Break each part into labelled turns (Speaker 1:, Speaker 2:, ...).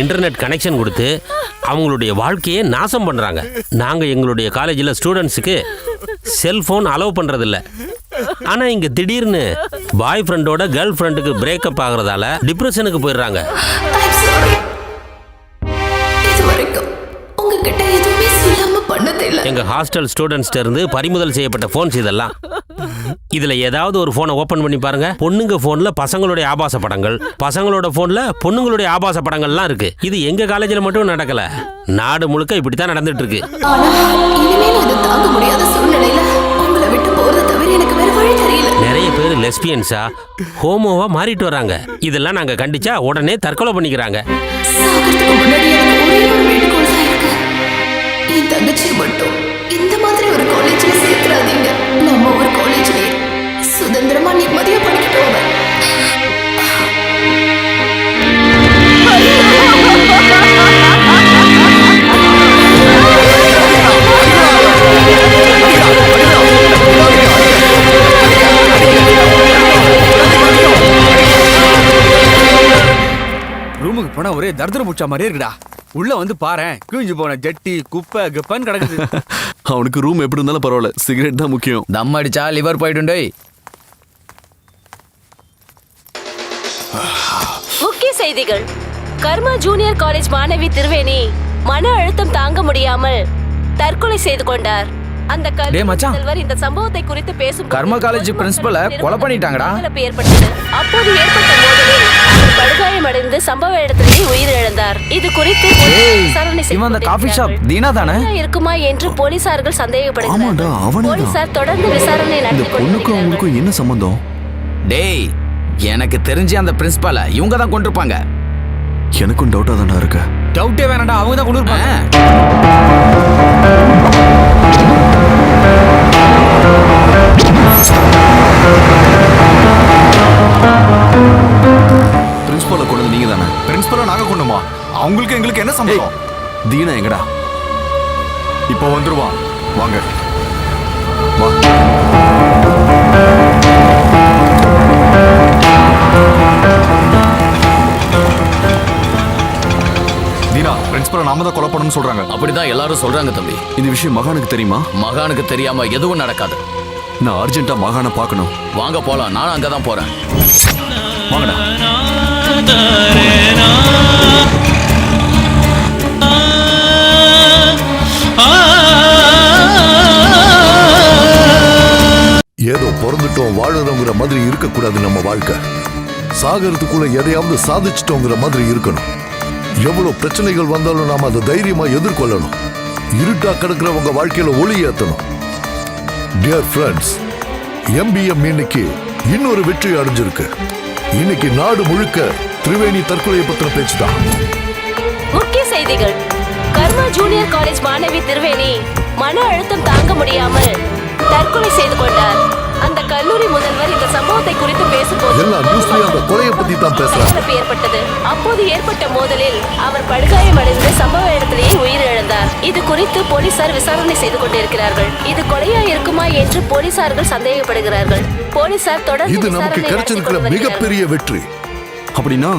Speaker 1: Internet connection கொடுத்து அவங்களுடைய வாழ்க்கையை நாசம் பண்ணுறாங்க. நாங்கள் எங்களுடைய காலேஜில் ஸ்டூடெண்ட்ஸுக்கு செல்ஃபோன் அலோவ் பண்ணுறதில்ல. ஆனால் இங்கே திடீர்னு பாய் ஃப்ரெண்டோட கேர்ள் ஃப்ரெண்டுக்கு பிரேக்கப் ஆகிறதால டிப்ரெஷனுக்கு போயிடுறாங்க. எங்க ஹாஸ்டல் ஸ்டூடெண்ட்ஸ்ட இருந்து பறிமுதல் செய்யப்பட்ட போன்ஸ் இதெல்லாம். இதுல ஏதாவது ஒரு போனை ஓபன் பண்ணி பாருங்க. பொண்ணுங்க போன்ல பசங்களுடைய ஆபாச படங்கள், பசங்களோட போன்ல பொண்ணுங்களுடைய ஆபாச படங்கள்லாம் இருக்கு. இது எங்க காலேஜ்ல மட்டும் நடக்கல, நாடு முழுக்க இப்படித்தான் நடந்துட்டு இருக்கு. நிறைய பேர் லெஸ்பியன்ஸா ஹோமோவா மாறிட்டு வராங்க. இதெல்லாம் நாங்க கண்டிச்சா உடனே தற்கொலை பண்ணிக்கிறாங்க.
Speaker 2: தங்கச்சி மட்டும் இந்த மாதிரி ஒரு காலேஜ்ல சேர்த்துறாதீங்க. நம்ம ஒரு காலேஜ்லயே சுதந்திரமா நிம்மதியா படிக்கட்டும்.
Speaker 3: ரூமுக்கு போனா ஒரே தர்தர முச்சா மாதிரியே இருக்குடா. உள்ள வந்து பாரு, கிழிஞ்சு போன ஜட்டி குப்பை குப்பைன்னு கிடக்குது.
Speaker 4: அவனுக்கு ரூம் எப்படி இருந்தாலும் பரவாயில்ல, சிகரெட் தான் முக்கியம்.
Speaker 5: தம் அடிச்சா லிவர் போயிட்டு.
Speaker 6: முக்கிய செய்திகள். கர்மா ஜூனியர் காலேஜ் மாணவி திருவேணி மன அழுத்தம் தாங்க முடியாமல் தற்கொலை செய்து கொண்டார். அந்த முதல்வர் இந்த சம்பவத்தை குறித்து பேசும்
Speaker 5: கர்மா காலேஜ் பிரின்சிபலை கொலை பண்ணிட்டாங்கடா.
Speaker 6: ஏற்பட்டது. அப்போது ஏற்பட்ட மோதலில் அவர் படுகாயமடைந்து சம்பவ இடத்திலேயே உயிரிழந்தார். இது குறித்து விசாரணை இருக்குமா என்று போலீசார்கள் சந்தேகப்படுகிறார்கள். போலீசார் தொடர்ந்து விசாரணை நடத்தி கொண்டிருக்கிறார்கள்.
Speaker 4: என்ன சம்பந்தம்?
Speaker 5: டேய், எனக்கு தெரிஞ்சு அந்த பிரின்சிபலை இவங்க தான் கொண்டிருப்பாங்க.
Speaker 4: எனக்கும் டவுட்டா தானே இருக்கு.
Speaker 3: டவுட்டே வேணாடா, அவங்க தான் கொண்டிருப்பாங்க.
Speaker 4: பிரின்சிபலை கொண்டது நீங்க தானே?
Speaker 7: பிரின்சிபலை நாங்க கொண்டுமா? அவங்களுக்கு எங்களுக்கு என்ன சம்பந்தம்?
Speaker 4: தீனா எங்கடா?
Speaker 7: இப்போ வந்துருவான், வாங்க வா. தீனா, பிரின்சிபலை நாம தான் கொலை பண்ணணும்னு சொல்றாங்க.
Speaker 5: அப்படிதான் எல்லாரும் சொல்றாங்க தம்பி.
Speaker 4: இந்த விஷயம் மகானுக்கு தெரியுமா?
Speaker 5: மகானுக்கு தெரியாம எதுவும் நடக்காது.
Speaker 4: நான் அர்ஜென்ட்டா மகானை பார்க்கணும்.
Speaker 5: வாங்க போலாம், நானும் அங்கதான் போறேன்.
Speaker 4: வாங்கடா.
Speaker 8: ஏதோ பிறந்துட்டோம் வாழறோங்கிற மாதிரி இருக்கக்கூடாது. நம்ம வாழ்க்கை சாகறதுக்குள்ள எதையாவது சாதிச்சிட்டோங்கிற மாதிரி இருக்கணும். எவ்வளவு பிரச்சனைகள் வந்தாலும் நாம அதை தைரியமா எதிர்கொள்ளணும். இருட்டா கிடக்கிறவங்க வாழ்க்கையில ஒளி ஏத்தணும். டியர் ஃப்ரெண்ட்ஸ், MBM இன்னைக்கு இன்னொரு வெற்றி அடைஞ்சிருக்கு. இன்னைக்கு நாடு முழுக்க திரிவேணி தற்கொலையை பத்தின பேச்சுதான்.
Speaker 6: முக்கிய செய்திகள். கர்மா ஜூனியர் காலேஜ் மாணவி திருவேணி மன அழுத்தம் தாங்க முடியாமல் தற்கொலை செய்து கொண்டார். அந்த கல்லூரி முதல்வர் இந்த சம்பவத்தை குறித்து பேசும்போது
Speaker 8: எல்லா நியூஸ்லயும் அந்த கொலையை பத்தி தான் பேசுறாங்க.
Speaker 6: ஏற்பட்டது. அப்போது ஏற்பட்ட மோதலில் அவர் படுகாயமடைந்து சம்பவ இடத்திலேயே உயிரிழந்தார். இது குறித்து போலீசார் விசாரணை செய்து கொண்டிருக்கிறார்கள். இது கொலையா இருக்குமா என்று போலீசார்கள் சந்தேகப்படுகிறார்கள். போலீசார் தொடர்ந்து
Speaker 8: இது நமக்கு கிடைச்சிருக்கிற மிகப்பெரிய வெற்றி.
Speaker 4: அப்படின்னா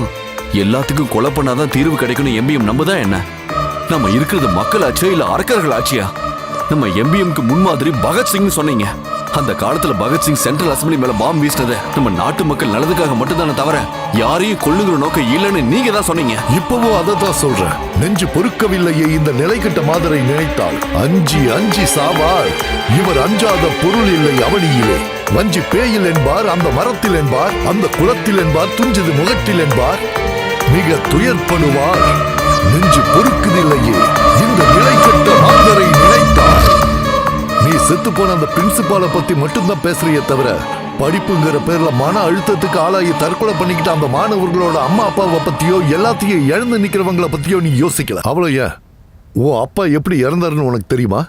Speaker 4: எல்லாத்துக்கும் கொலை பண்ணாதான் தீர்வு கிடைக்கணும் MBM நம்பதான் என்ன? நம்ம இருக்கிறது மக்கள் ஆட்சியா இல்ல அரக்கர்கள் ஆட்சியா? நம்ம MBMக்கு முன்மாதிரி பகத்சிங் சொன்னீங்க. அந்த காலத்துல பகத்சிங் சென்ட்ரல் அசம்பிளி மேல பாம்பு வீசினது நம்ம நாட்டு மக்கள் நல்லதுக்காக மட்டும்தானே தவிர யாரையும் கொல்லுங்கிற நோக்கம் இல்லைன்னு நீங்க தான் சொன்னீங்க.
Speaker 8: இப்பவும் அதை தான் சொல்றேன். நெஞ்சு பொறுக்கவில்லையே இந்த நிலைகட்ட மாதரை நினைத்தால் அஞ்சி அஞ்சி சாவார். இவர் அஞ்சாத பொருள் இல்லை அவனியிலே. வஞ்சி பேயில் என்பார், அந்த மரத்தில் என்பார், அந்த குளத்தில் என்பார், துஞ்சது முகத்தில் என்பார். மிக துயர்ப்படுவார். நெஞ்சு பொறுக்குதில்லையே இந்த நிலைகட்ட மாதரை நினைத்தார். நீ செத்து போன அந்த பிரின்சிபாலை பத்தி மட்டும்தான் பேசுறியே தவிர படிப்புங்கிற பேர்ல மன அழுத்தத்துக்கு ஆளாகி தற்கொலை பண்ணிக்கிட்ட அந்த மாணவர்களோட அம்மா அப்பாவை பத்தியோ எல்லாத்தையும் இழந்து நிக்கிறவங்கள பத்தியோ நீ யோசிக்கல. அவ்வளோ ஏன் உன் அப்பா எப்படி இறந்தாருன்னு உனக்கு தெரியுமா?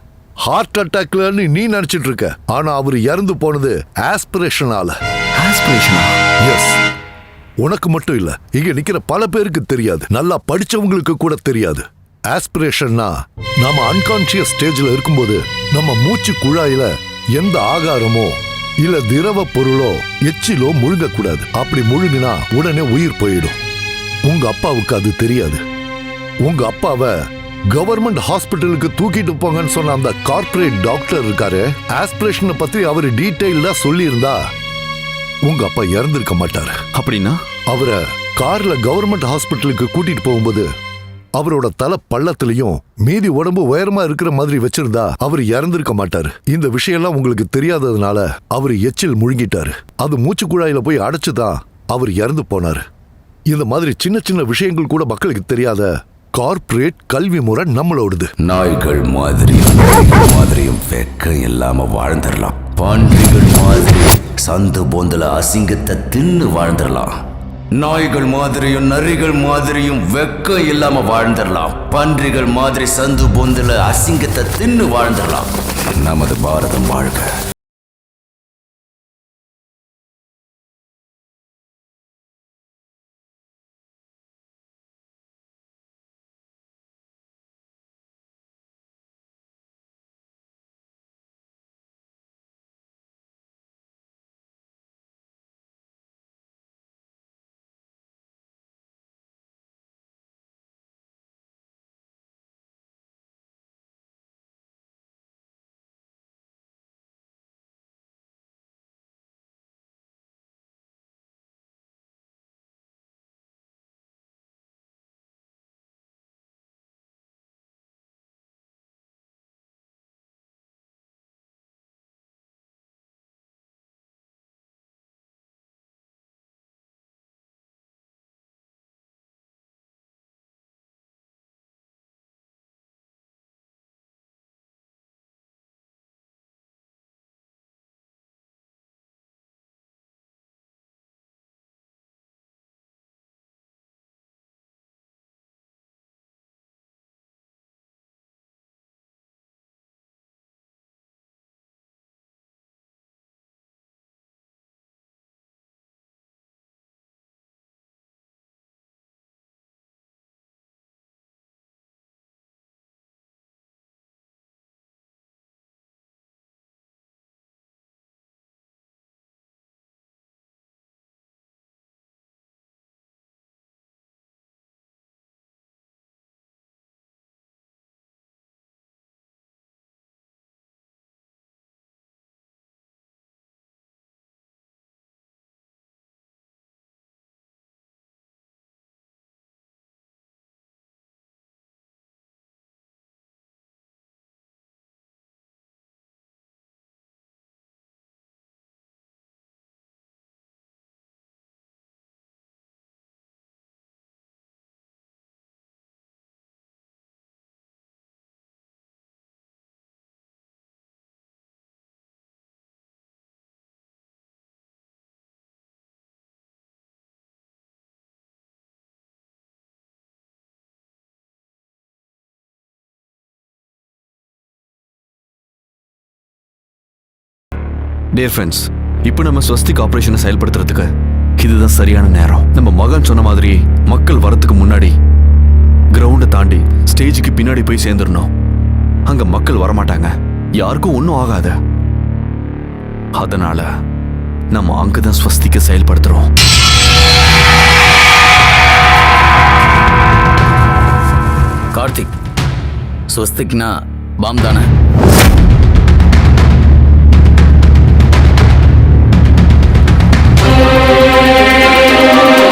Speaker 8: ஹார்ட் அட்டாக்லன்னு நீ நினைச்சிட்டு இருக்க. ஆனா அவர் இறந்து போனது ஆஸ்பிரேஷனால. எஸ், உனக்கு மட்டும் இல்ல, இங்க நிக்கிற பல பேருக்கு தெரியாது. நல்லா படிச்சவங்களுக்கு கூட தெரியாது. ஆஸ்பிரேஷன்னா நாம அன்கான்சியஸ் ஸ்டேஜ்ல இருக்கும்போது நம்ம மூச்சு குழாயில எந்த ஆகாரமோ இல்ல திரவ பொருளோ எச்சிலோ முழுங்க கூடாது. அப்படி முழுங்கினா உடனே உயிர் போயிடும். உங்க அப்பாவுக்கு அது தெரியாது. உங்க அப்பாவை கவர்மெண்ட் ஹாஸ்பிட்டலுக்கு தூக்கிட்டு போங்கன்னு சொன்ன அந்த கார்ப்பரேட் டாக்டர் இருக்காரு, ஆஸ்பிரேஷனை பத்தி அவரு டீடைல்டா சொல்லி இருந்தா உங்க அப்பா இறந்திருக்க மாட்டாரு.
Speaker 4: அப்படின்னா
Speaker 8: அவரை கார்ல கவர்மெண்ட் ஹாஸ்பிட்டலுக்கு கூட்டிட்டு போகும்போது அவரோட தலை பள்ளத்திலையும் மீதி உடம்பு உயரமா இருக்கிற மாதிரி வச்சிருந்தா அவர் இறந்திருக்க மாட்டாரு. இந்த விஷயம்லாம் உங்களுக்கு தெரியாததுனால அவர் எச்சில் முழுங்கிட்டாரு. அது மூச்சு குழாயில போய் அடைச்சுதான் அவர் இறந்து போனாரு. இந்த மாதிரி சின்ன சின்ன விஷயங்கள் கூட மக்களுக்கு தெரியாத கார்ப்பரேட் கல்வி முறை நம்மளோடது.
Speaker 9: நாய்கள் மாதிரியும் வெக்கம் இல்லாம வாழ்ந்துடலாம். பன்றிகள் மாதிரி சந்து போந்தல அசிங்கத்தை தின்னு வாழ்ந்துடலாம். நாய்கள் மாதிரியும் நரிகள் மாதிரியும் வெக்கம் இல்லாம வாழ்ந்துடலாம். பன்றிகள் மாதிரி சந்து போந்தல அசிங்கத்தை தின்னு வாழ்ந்துடலாம். நமது பாரதம் வாழ்க.
Speaker 4: டியர் ஃப்ரெண்ட்ஸ், இப்போ நம்ம ஸ்வஸ்திக் ஆபரேஷனை செயல்படுத்துறதுக்கு இதுதான் சரியான நேரம். நம்ம மகன் சொன்ன மாதிரி மக்கள் வரத்துக்கு முன்னாடி கிரவுண்டை தாண்டி ஸ்டேஜுக்கு பின்னாடி போய் சேர்ந்துடணும். அங்க மக்கள் வரமாட்டாங்க, யாருக்கும் ஒன்றும் ஆகாது. அதனால நம்ம அங்கதான் ஸ்வஸ்திக்க செயல்படுத்துறோம்.
Speaker 5: கார்த்திக், ஸ்வஸ்திக்னா பாம் தானே?